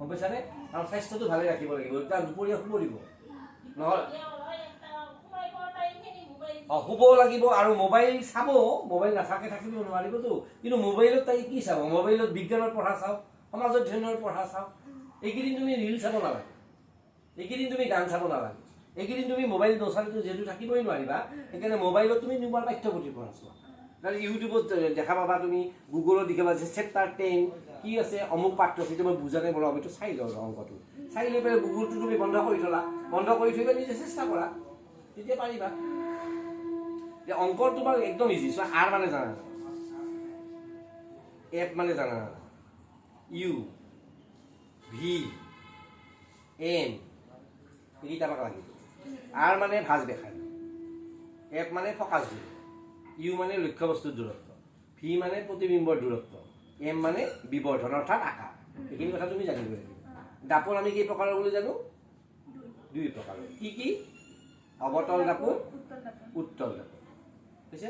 গম পাইছানে? আৰু স্বাস্থ্যটো ভালে ৰাখিব লাগিব। তাৰ দুপৰীয়া শুব দিব নহয়, শুব লাগিব আৰু মোবাইল চাব। মোবাইল নাথাকে থাকিব নোৱাৰিবতো, কিন্তু মোবাইলত তাই কি চাব? মোবাইলত বিজ্ঞানৰ পঢ়া চাওক, সমাজ অধ্যয়নৰ পঢ়া চাওক। এইকেইদিন তুমি ৰিল চাব নালাগে, এইকেইদিন তুমি গান চাব নালাগে, এইকেইদিন তুমি মোবাইল নচালেতো যিহেতু থাকিবই নোৱাৰিবা, সেইকাৰণে মোবাইলত তুমি তোমাৰ পাঠ্যপুথিৰ পঢ়া চোৱা। কাৰণ ইউটিউবত দেখা পাবা, তুমি গুগলত দেখিবা যে চেপ্টাৰ 10 কি আছে, অমুক পাঠ্য, সেইটো মই বুজা নাই, আমিতো চাই লওঁ অংকটো, চাই লৈ পেলাই গুগলটো তুমি বন্ধ কৰি থলা, বন্ধ কৰি থৈ পেলাই নিজে চেষ্টা কৰা, তেতিয়া পাৰিবা। অংকৰ তোমাৰ একদম ইজি। চোৱা, আৰ মানে জানা, এফ মানে জানা, ইউ, ভি, এন, এইকেইটা আমাক লাগিব। আৰ মানে ভাঁজ দেখায়, এফ মানে ফকাচ দূৰ, ইউ মানে লক্ষ্য বস্তুৰ দূৰত্ব, ভি মানে প্ৰতিবিম্বৰ দূৰত্ব, এম মানে বিবৰ্ধন অৰ্থাৎ আকাৰ। এইখিনি কথা তুমি জানিব লাগিব। দাপোন আমি কেই প্ৰকাৰৰ বুলি জানো? 2 প্ৰকাৰৰ। কি কি? অৱতল দাপোন, উত্তল দাপোন। বুজিছে?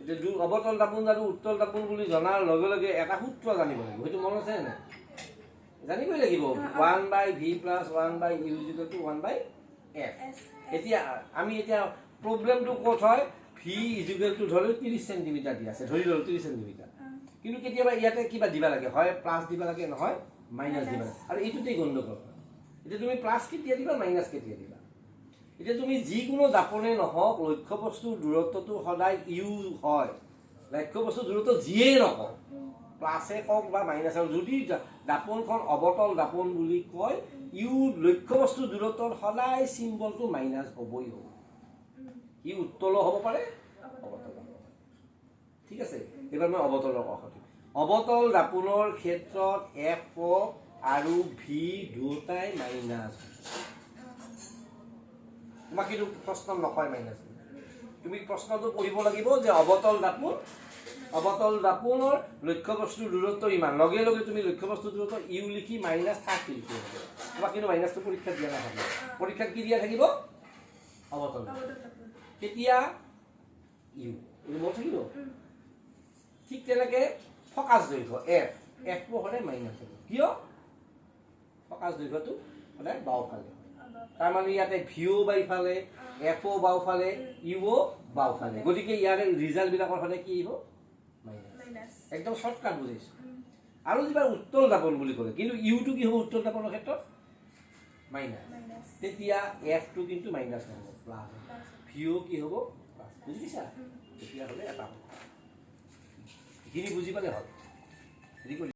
এতিয়া অৱতল দাপোন আৰু উত্তল দাপোন বুলি জনাৰ লগে লগে এটা সূত্ৰ জানিব লাগিব। সেইটো মনত আছে নাই? জানিবই লাগিব। 1/v + 1/u = 1/f। এতিয়া আমি প্ৰব্লেমটো ক'ত হয়? v = ধৰি 30 চেণ্টিমিটাৰ দিয়া আছে, ধৰি লওঁ 30 চেণ্টিমিটাৰ। কিন্তু কেতিয়াবা ইয়াতে কিবা দিবা লাগে, হয় প্লাছ দিবা লাগে, নহয় মাইনাছ দিবা লাগে, আৰু এইটোতেই গণ্ডগোল হয়। এতিয়া তুমি প্লাছ কেতিয়া দিবা, মাইনাছ কেতিয়া দিবা? এতিয়া তুমি যিকোনো দাপনে নহওক, লক্ষ্য বস্তুৰ দূৰত্বটো সদায় ইউ হয়। লক্ষ্য বস্তুৰ দূৰত্ব যিয়েই নকওঁ, প্লাছে কওক বা মাইনাছে, যদি দাপোনখন অৱতল দাপোন বুলি কয়, ইউ লক্ষ্য বস্তুৰ দূৰত্বৰ সদায় চিম্বলটো মাইনাছ হ'বই হ'ব। ই উত্তলো হ'ব পাৰে, অৱতল হ'ব পাৰে। ঠিক আছে? এইবাৰ মই অৱতলৰ কথা দিম। অৱতল দাপোনৰ ক্ষেত্ৰত এফ আৰু ভি দুয়োটাই মাইনাছ। তোমাক কিন্তু প্ৰশ্ন নকয় মাইনাছ। তুমি প্ৰশ্নটো পঢ়িব লাগিব যে অৱতল দাপোনৰ লক্ষ্য বস্তুৰ দূৰত্ব ইমান, লগে লগে তুমি লক্ষ্য বস্তুৰ দূৰত্ব ইউ লিখি -30 লিখিব লাগিব। তোমাক কিন্তু মাইনাছটো পৰীক্ষাত দিয়া নাথাকিব। পৰীক্ষাত কি দিয়া থাকিব? অৱতল দাপোন। কেতিয়া? ইউ। এইটো মনত থাকিব। ঠিক তেনেকে ফকাচ দৈৰ্ঘ্য এফ সদায় মাইনাছ হ'ব। কিয়? ফকাচ দৈৰ্ঘ্যটো সদায় বাওঁফালে। তাৰমানে ইয়াতে ভিও বাওঁফালে, এফও বাওঁফালে, ইউও বাওঁফালে। গতিকে ইয়াৰে ৰিজাল্টবিলাকৰ সদায় কি আহিব? মাইনাছ। একদম শ্বৰ্টকাট বুজাইছোঁ। আৰু যিবা উত্তল দাপন বুলি ক'লে, কিন্তু ইউটো কি হ'ব উত্তল দাপনৰ ক্ষেত্ৰত? মাইনাছ। তেতিয়া এফটো কিন্তু মাইনাছ নহ'ব, প্লাছ। ভিও কি হ'ব? প্লাছ। বুজি পাইছা? তেতিয়াহ'লে এটা হ'ব। এইখিনি বুজি পালে হ'ল।